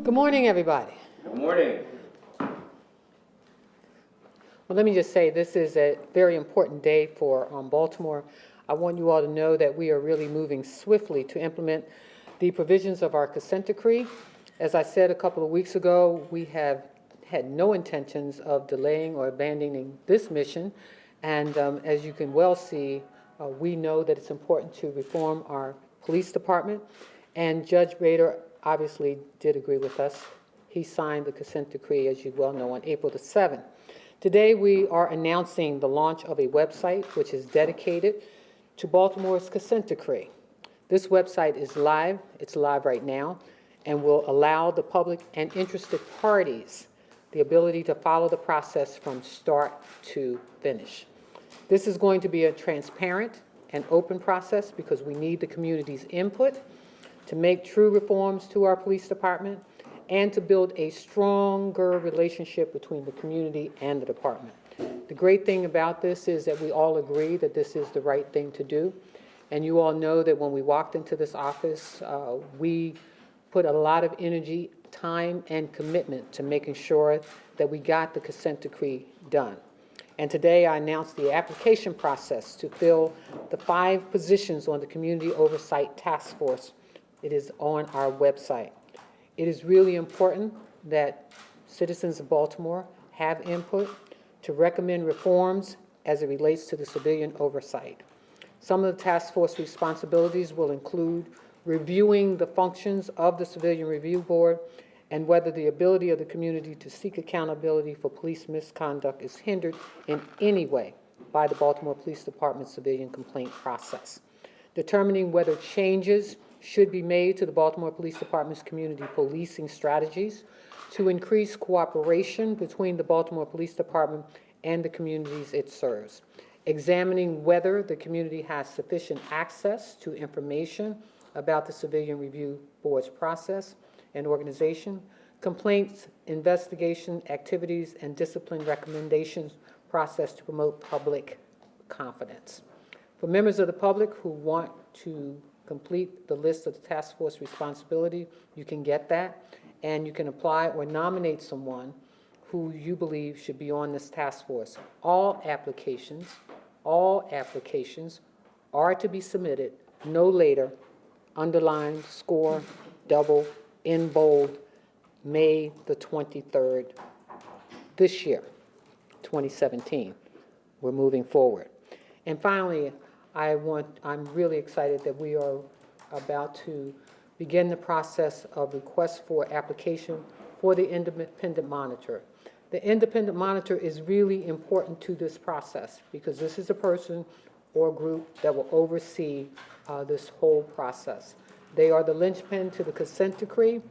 Good morning, everybody. Good morning. Well, let me just say this is a very important day for Baltimore. I want you all to know that we are really moving swiftly to implement the provisions of our consent decree. As I said a couple of weeks ago, we have had no intentions of delaying or abandoning this mission. And as you can well see, we know that it's important to reform our police department. And Judge Rader obviously did agree with us. He signed the consent decree, as you well know, on April the 7th. Today, we are announcing the launch of a website which is dedicated to Baltimore's consent decree. This website is live. It's live right now and will allow the public and interested parties the ability to follow the process from start to finish. This is going to be a transparent and open process because we need the community's input to make true reforms to our police department and to build a stronger relationship between the community and the department. The great thing about this is that we all agree that this is the right thing to do. And you all know that when we walked into this office, we put a lot of energy, time, and commitment to making sure that we got the consent decree done. And today I announced the application process to fill the 5 positions on the Community Oversight Task Force. It is on our website. It is really important that citizens of Baltimore have input to recommend reforms as it relates to the civilian oversight. Some of the task force responsibilities will include reviewing the functions of the Civilian Review Board and whether the ability of the community to seek accountability for police misconduct is hindered in any way by the Baltimore Police Department civilian complaint process. Determining whether changes should be made to the Baltimore Police Department's community policing strategies to increase cooperation between the Baltimore Police Department and the communities it serves. Examining whether the community has sufficient access to information about the Civilian Review Board's process and organization, complaints, investigation, activities, and discipline recommendations process to promote public confidence. For members of the public who want to complete the list of the task force responsibility, you can get that, and you can apply or nominate someone who you believe should be on this task force. All applications are to be submitted no later, underline, score, double, in bold, May the 23rd this year, 2017. We're moving forward. And finally, I'm really excited that we are about to begin the process of request for application for the independent monitor. The independent monitor is really important to this process because this is a person or group that will oversee this whole process. They are the linchpin to the consent decree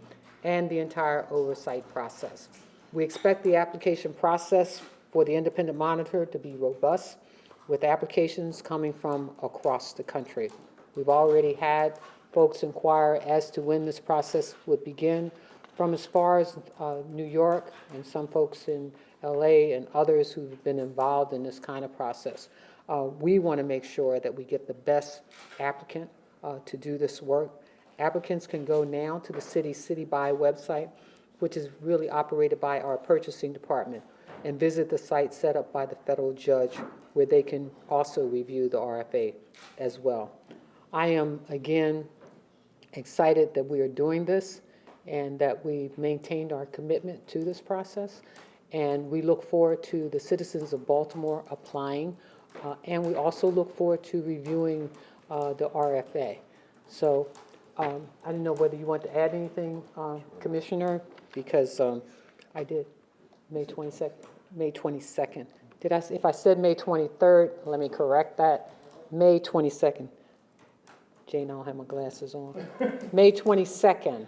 and the entire oversight process. We expect the application process for the independent monitor to be robust, with applications coming from across the country. We've already had folks inquire as to when this process would begin from as far as New York and some folks in LA and others who've been involved in this kind of process. We want to make sure that we get the best applicant to do this work. Applicants can go now to the City Buy website, which is really operated by our purchasing department, and visit the site set up by the federal judge where they can also review the RFA as well. I am, again, excited that we are doing this and that we've maintained our commitment to this process. And we look forward to the citizens of Baltimore applying. And we also look forward to reviewing the RFA. So I don't know whether you want to add anything, Commissioner, because I did May 22nd. If I said May 23rd, let me correct that. May 22nd. Jane, I don't have my glasses on. May 22nd.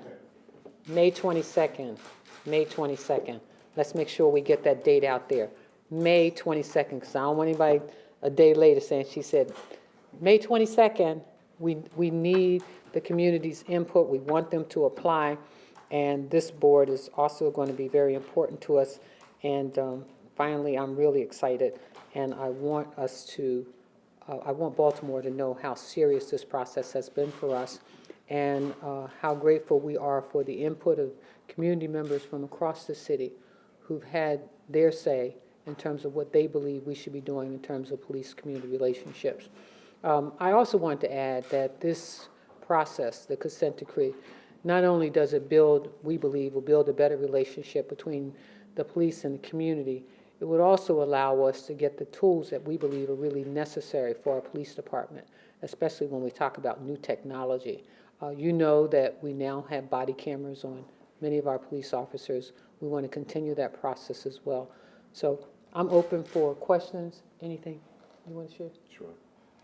May 22nd. May 22nd. Let's make sure we get that date out there. May 22nd, because I don't want anybody a day later saying she said, May 22nd, we need the community's input. We want them to apply. And this board is also going to be very important to us. And finally, I'm really excited. And I want I want Baltimore to know how serious this process has been for us and how grateful we are for the input of community members from across the city who've had their say in terms of what they believe we should be doing in terms of police-community relationships. I also want to add that this process, the consent decree, not only does it build, we believe, will build a better relationship between the police and the community, it would also allow us to get the tools that we believe are really necessary for our police department, especially when we talk about new technology. You know that we now have body cameras on many of our police officers. We want to continue that process as well. So I'm open for questions. Anything you want to share? Sure.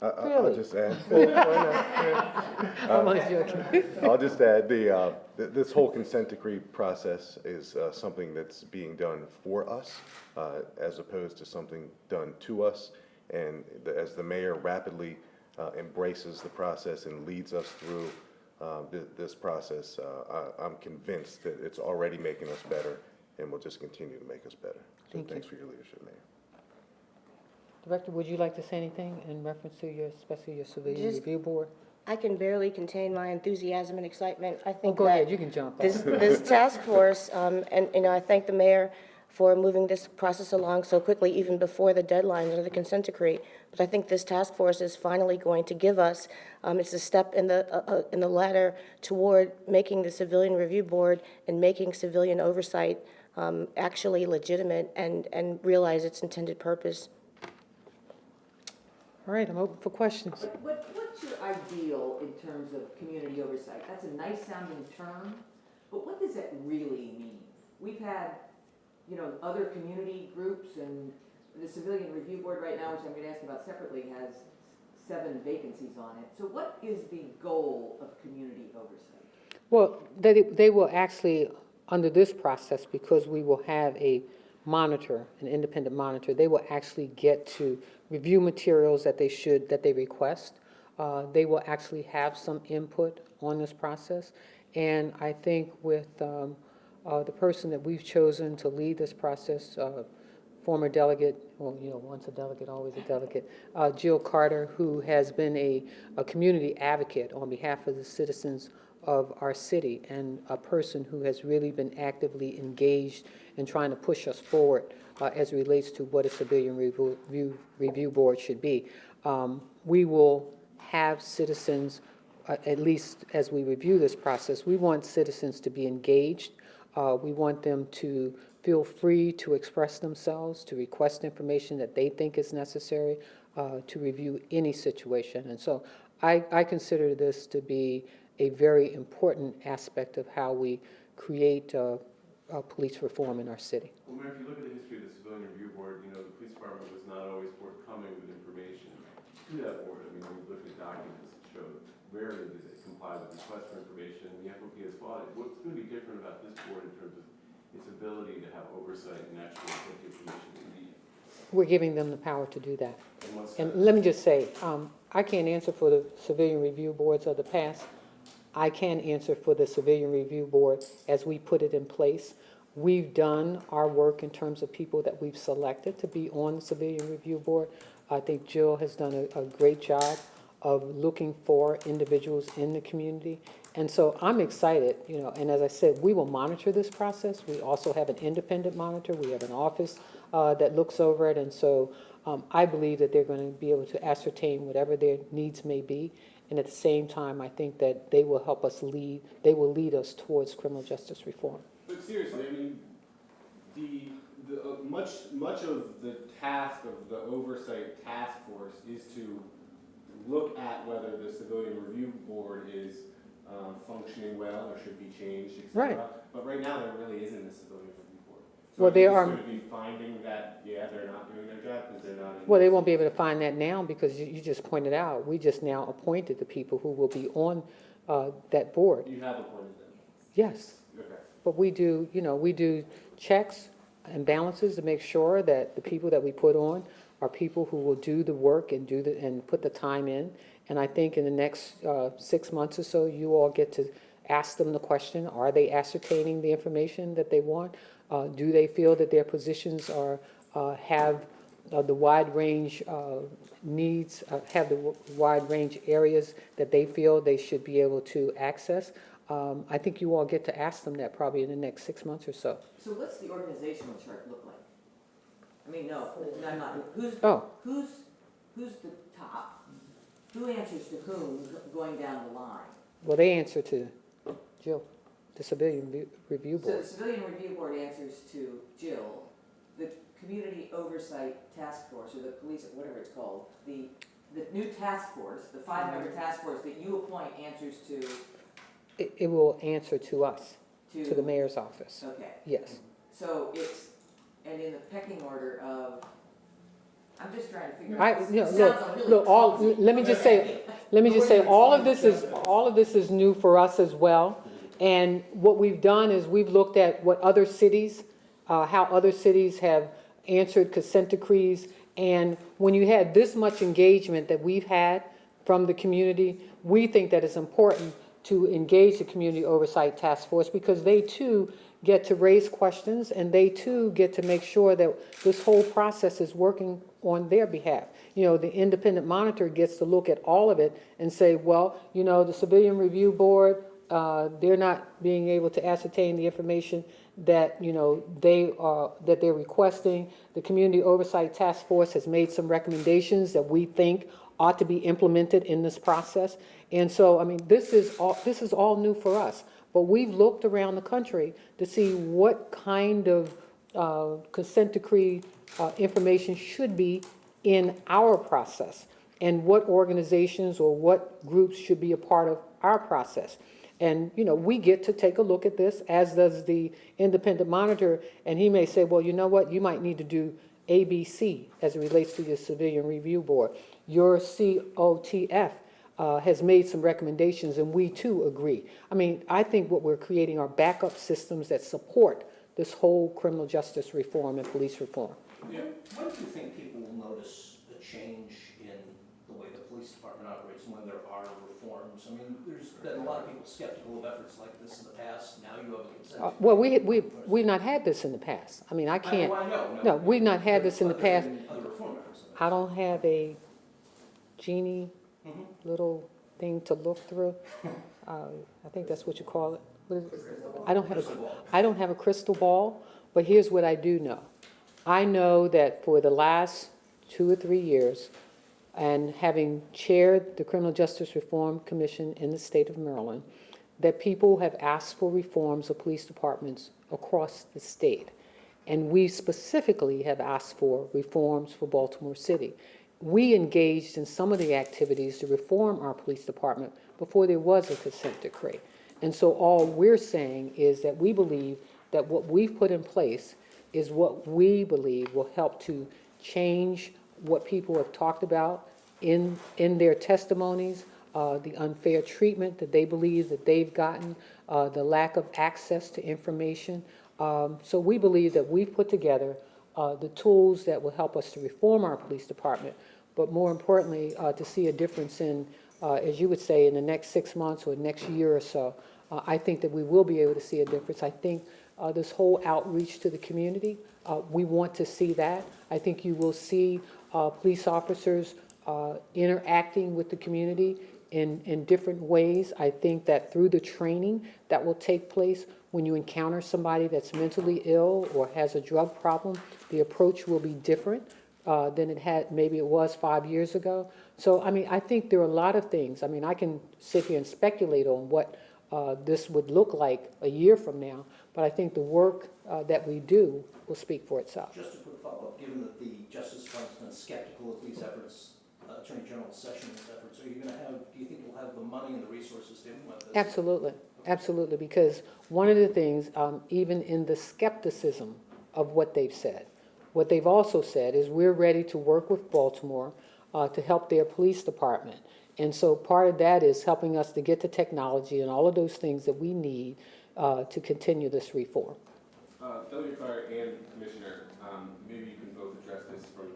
Really? I'll just add. I'm only joking. I'll just add this whole consent decree process is something that's being done for us as opposed to something done to us. And as the mayor rapidly embraces the process and leads us through this process, I'm convinced that it's already making us better and will just continue to make us better. So thanks for your leadership, Mayor. Director, would you like to say anything in reference to your, especially your civilian review board? I can barely contain my enthusiasm and excitement. I think Go that ahead, you can jump this task force, and I thank the mayor for moving this process along so quickly, even before the deadline under the consent decree. But I think this task force is finally going to give us, it's a step in the ladder toward making the civilian review board and making civilian oversight actually legitimate and realize its intended purpose. All right, I'm open for questions. What's your ideal in terms of community oversight? That's a nice sounding term, but what does that really mean? We've had, other community groups, and the Civilian Review Board right now, which I'm going to ask about separately, has 7 vacancies on it. So what is the goal of community oversight? Well, they will actually, under this process, because we will have a monitor, an independent monitor, they will actually get to review materials that they request. They will actually have some input on this process. And I think with the person that we've chosen to lead this process, former delegate, well, once a delegate, always a delegate, Jill Carter, who has been a community advocate on behalf of the citizens of our city, and a person who has really been actively engaged in trying to push us forward as it relates to what a civilian review board should be. We will have citizens, at least as we review this process, we want citizens to be engaged. We want them to feel free to express themselves, to request information that they think is necessary, to review any situation. And so I consider this to be a very important aspect of how we create police reform in our city. Well, Mayor, if you look at the history of the Civilian Review Board, the police department was not always forthcoming with information to that board. I mean, when you look at documents, it showed rarely did it comply with requests for information, and the FOP has fought it. What's going to be different about this board in terms of its ability to have oversight and actually get the information they need? We're giving them the power to do that. And And let me just say, I can't answer for the civilian review boards of the past. I can answer for the Civilian Review Board as we put it in place. We've done our work in terms of people that we've selected to be on the Civilian Review Board. I think Jill has done a great job of looking for individuals in the community. And so I'm excited, and as I said, we will monitor this process. We also have an independent monitor. We have an office that looks over it. And so I believe that they're going to be able to ascertain whatever their needs may be. And at the same time, I think that they will help us they will lead us towards criminal justice reform. But seriously, I mean, the much of the task of the oversight task force is to look at whether the Civilian Review Board is functioning well or should be changed, etc. Right. But right now, there really isn't a Civilian Review Board. So Well, are they you just are- going to be finding that, they're not doing their job because they're not in. Well, they won't be able to find that now because you just pointed out, we just now appointed the people who will be on that board. You have appointed them. Yes. Okay. But we do, we do checks and balances to make sure that the people that we put on are people who will do the work and and put the time in. And I think in the next 6 months or so, you all get to ask them the question, are they ascertaining the information that they want? Do they feel that their positions have the wide range needs, have the wide range areas that they feel they should be able to access. I think you all get to ask them that probably in the next 6 months or so. So what's the organizational chart look like? I mean, no, I'm not, who's Oh, the top? Who answers to whom going down the line? well, they answer to Jill, the Civilian Review So the Board. Civilian Review Board answers to Jill, the Community Oversight Task Force, or the police, whatever it's called, the new task force, the 5-member task force that you appoint answers to, It will answer to us, to the mayor's office, okay. yes. So it's, and in the pecking order of, I'm just trying to figure I, out. you know, It look, sounds really look, all, clumsy. let me just say, all of this is new for us as well. And what we've done is we've looked at what other cities, how other cities have answered consent decrees. And when you had this much engagement that we've had from the community, we think that it's important to engage the Community Oversight Task Force because they too get to raise questions and they too get to make sure that this whole process is working on their behalf. You know, the independent monitor gets to look at all of it and say, well, you know, the Civilian Review Board, they're not being able to ascertain the information that, you know, that they're requesting. The Community Oversight Task Force has made some recommendations that we think ought to be implemented in this process. And so, I mean, this is all new for us. But we've looked around the country to see what kind of consent decree information should be in our process and what organizations or what groups should be a part of our process. And, you know, we get to take a look at this, as does the independent monitor, and he may say, well, you know what, you might need to do ABC as it relates to your Civilian Review Board. Your COTF has made some recommendations, and we too agree. I mean, I think what we're creating are backup systems that support this whole criminal justice reform and police reform. When do you think people will notice a change in the way the police department operates and when there are reforms? I mean, there's been a lot of people skeptical of efforts like this in the past. Now you have a consent. Well, we've not had this in the past. I mean, I can't, I know. no, we've not had this in the But there past. have been other reform efforts in the I don't have a genie Mhm. little thing to look through. I think that's what you call it. What is it? I don't have a crystal ball, but here's what I do know. I know that for the last 2 or 3 years, and having chaired the Criminal Justice Reform Commission in the state of Maryland, that people have asked for reforms of police departments across the state. And we specifically have asked for reforms for Baltimore City. We engaged in some of the activities to reform our police department before there was a consent decree. And so all we're saying is that we believe that what we've put in place is what we believe will help to change what people have talked about in their testimonies, the unfair treatment that they believe that they've gotten, the lack of access to information. So we believe that we've put together the tools that will help us to reform our police department, but more importantly, to see a difference in, as you would say, in the next 6 months or next year or so. I think that we will be able to see a difference. I think this whole outreach to the community, we want to see that. I think you will see police officers interacting with the community in different ways. I think that through the training that will take place when you encounter somebody that's mentally ill or has a drug problem, the approach will be different than maybe it was 5 years ago. So, I mean, I think there are a lot of things. I mean, I can sit here and speculate on what this would look like a year from now, but I think the work that we do will speak for itself. Just a quick follow-up, given that the Justice Department's been skeptical of these efforts, Attorney General Sessions' efforts, do you think you'll have the money and the resources to implement this? Absolutely, absolutely, because one of the things, even in the skepticism of what they've said, what they've also said is we're ready to work with Baltimore to help their police department. And so part of that is helping us to get the technology and all of those things that we need to continue this reform. Delegate Fire and Commissioner, maybe you can both address this from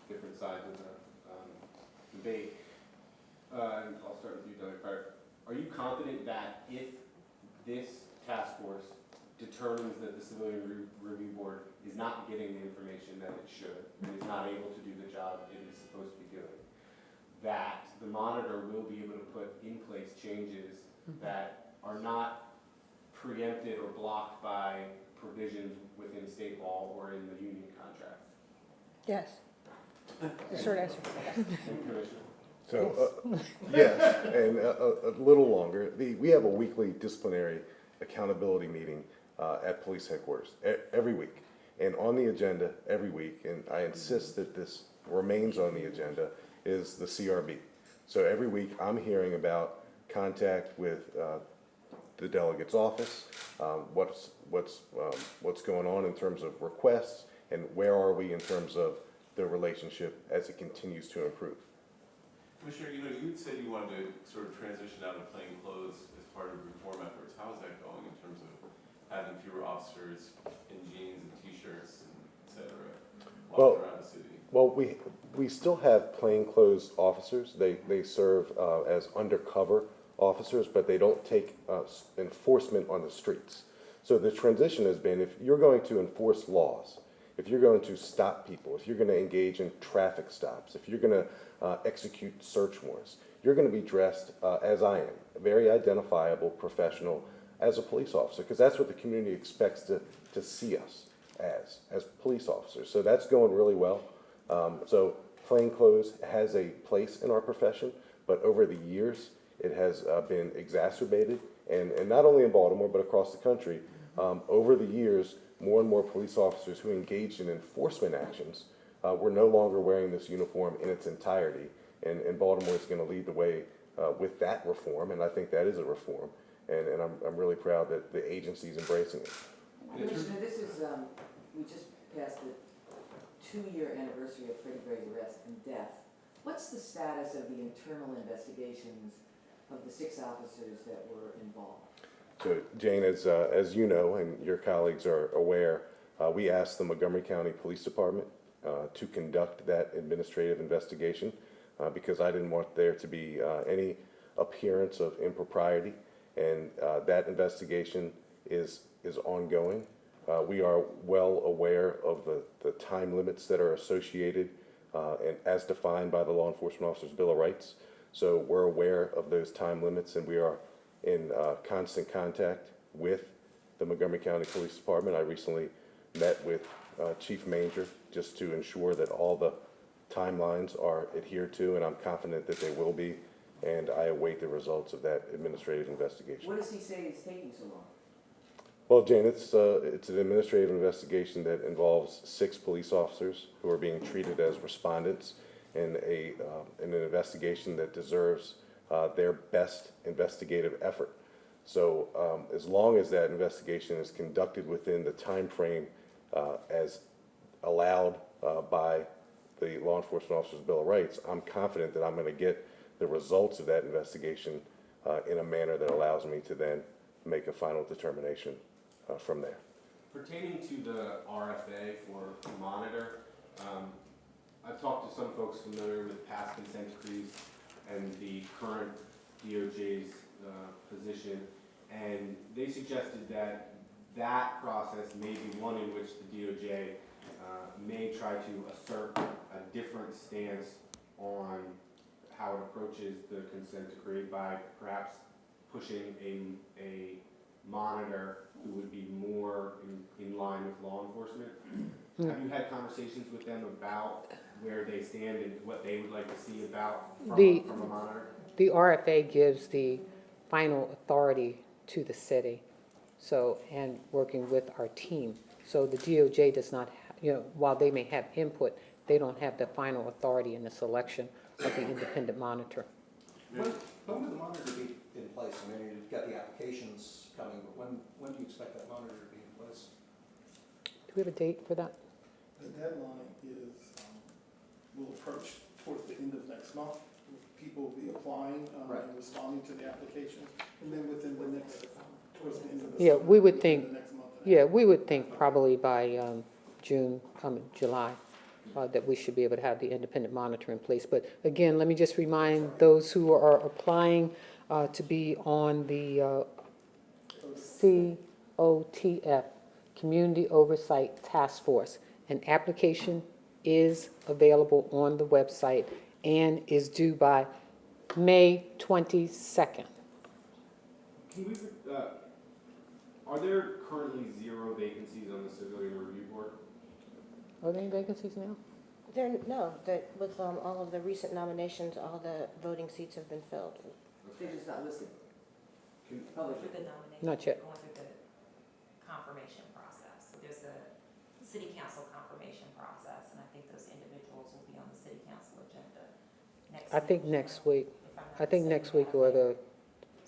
different sides of the debate. And I'll start with you, Delegate Fire. Are you confident that if this task force determines that the Civilian Review Board is not getting the information that it should, and is not able to do the job it is supposed to be doing, that the monitor will be able to put in place changes that are not preempted or blocked by provisions within state law or in the union contract. Yes. The short answer. And Commissioner? So, yes, and a little longer. We have a weekly disciplinary accountability meeting at police headquarters every week. And on the agenda every week, and I insist that this remains on the agenda, is the CRB. So every week, I'm hearing about contact with the delegate's office, what's going on in terms of requests, and where are we in terms of the relationship as it continues to improve. Commissioner, you said you wanted to sort of transition out of plain clothes as part of reform efforts. How is that going in terms of having fewer officers in jeans and t-shirts and et cetera, walking around the city? Well, we still have plainclothes officers. They serve as undercover officers, but they don't take enforcement on the streets. So the transition has been, if you're going to enforce laws, if you're going to stop people, if you're going to engage in traffic stops, if you're going to execute search warrants, you're going to be dressed as I am, a very identifiable professional as a police officer, because that's what the community expects to see us as police officers. So that's going really well. So plainclothes has a place in our profession, but over the years, it has been exacerbated, and not only in Baltimore, but across the country. Over the years, more and more police officers who engaged in enforcement actions were no longer wearing this uniform in its entirety, and Baltimore is going to lead the way with that reform, and I think that is a reform, and I'm really proud that the agency is embracing it. Commissioner, this is, we just passed the 2-year anniversary of Freddie Gray's arrest and death. What's the status of the internal investigations of the 6 officers that were involved? So Jane, as you know, and your colleagues are aware, we asked the Montgomery County Police Department to conduct that administrative investigation because I didn't want there to be any appearance of impropriety, and that investigation is ongoing. We are well aware of the time limits that are associated and as defined by the Law Enforcement Officers Bill of Rights. So we're aware of those time limits, and we are in constant contact with the Montgomery County Police Department. I recently met with Chief Manger just to ensure that all the timelines are adhered to, and I'm confident that they will be, and I await the results of that administrative investigation. What does he say is taking so long? Well, Jane, it's an administrative investigation that involves 6 police officers who are being treated as respondents in an investigation that deserves their best investigative effort. So as long as that investigation is conducted within the time frame as allowed by the Law Enforcement Officers Bill of Rights, I'm confident that I'm going to get the results of that investigation in a manner that allows me to then make a final determination from there. Pertaining to the RFA for monitor, I've talked to some folks familiar with past consent decrees and the current DOJ's position, and they suggested that that process may be one in which the DOJ may try to assert a different stance on how it approaches the consent decree by perhaps pushing a monitor who would be more in line with law enforcement. Have you had conversations with them about where they stand and what they would like to see about from a monitor? The RFA gives the final authority to the city, so, and working with our team. So the DOJ does not, while they may have input, they don't have the final authority in the selection of the independent monitor. When will the monitor be in place? I mean, you've got the applications coming, but when do you expect that monitor to be in place? Do we have a date for that? The deadline is, will approach towards the end of next month. People will be applying Right. and responding to the applications, and then within the next, towards the end of the Yeah, summer, we would within think- the next month. Yeah, we would think probably by July, that we should be able to have the independent monitor in place. But again, let me just remind those who are applying to be on the COTF, Community Oversight Task Force. An application is available on the website and is due by May 22nd. Can we, are there currently 0 vacancies on the Civilian Review Board? Are there any vacancies now? With all of the recent nominations, all the voting seats have been filled. They're just not listed. Can- Public. Through the nomination. Not yet. Going through the confirmation process. So there's a city council confirmation process, and I think those individuals will be on the city council agenda next week. I think next week. if I'm not I think next week mistaken. or the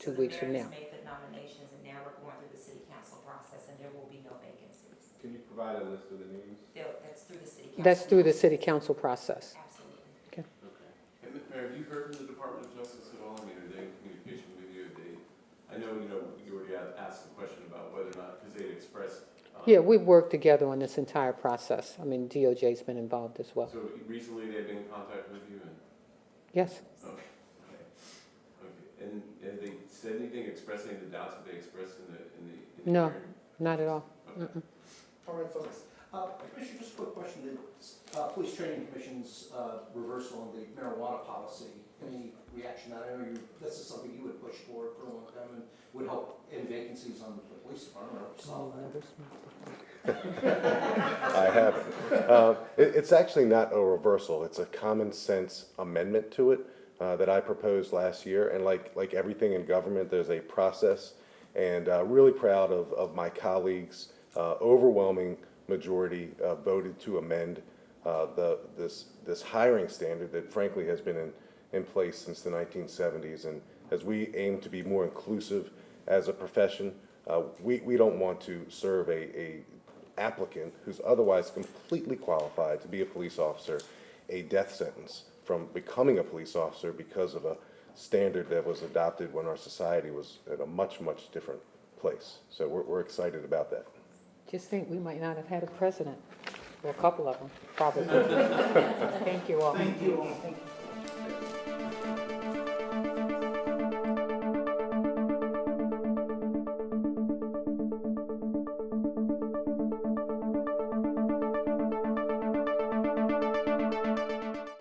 So 2 weeks from The now. mayor's made the nominations, and now we're going through the city council process, and there will be no vacancies. Can you provide a list of the names? That's through the city council. That's through the city council process. Absolutely. Okay. And Mayor, have you heard from the Department of Justice at all? I mean, are they in communication with you? I know, you already asked the question about whether or not, because they had expressed. Yeah, we've worked together on this entire process. I mean, DOJ's been involved as well. So recently they've been in contact with you and, Yes? okay. And have they said anything, expressed any of the doubts that they expressed in the No. hearing? Not at all. Okay. Mm-mm. All right, folks. Commissioner, just a quick question, the Police Training Commission's reversal on the marijuana policy, any reaction? I know this is something you would push for a long time and would help in vacancies on the police department or solve that. I haven't. It's actually not a reversal, it's a common sense amendment to it that I proposed last year. And like everything in government, there's a process. And really proud of my colleagues, overwhelming majority voted to amend this hiring standard that frankly has been in place since the 1970s. And as we aim to be more inclusive as a profession, we don't want to serve a applicant who's otherwise completely qualified to be a police officer a death sentence from becoming a police officer because of a standard that was adopted when our society was at a much, much different place. So we're excited about that. Just think, we might not have had a president, or a couple of them, probably. Thank you all. Thank you all.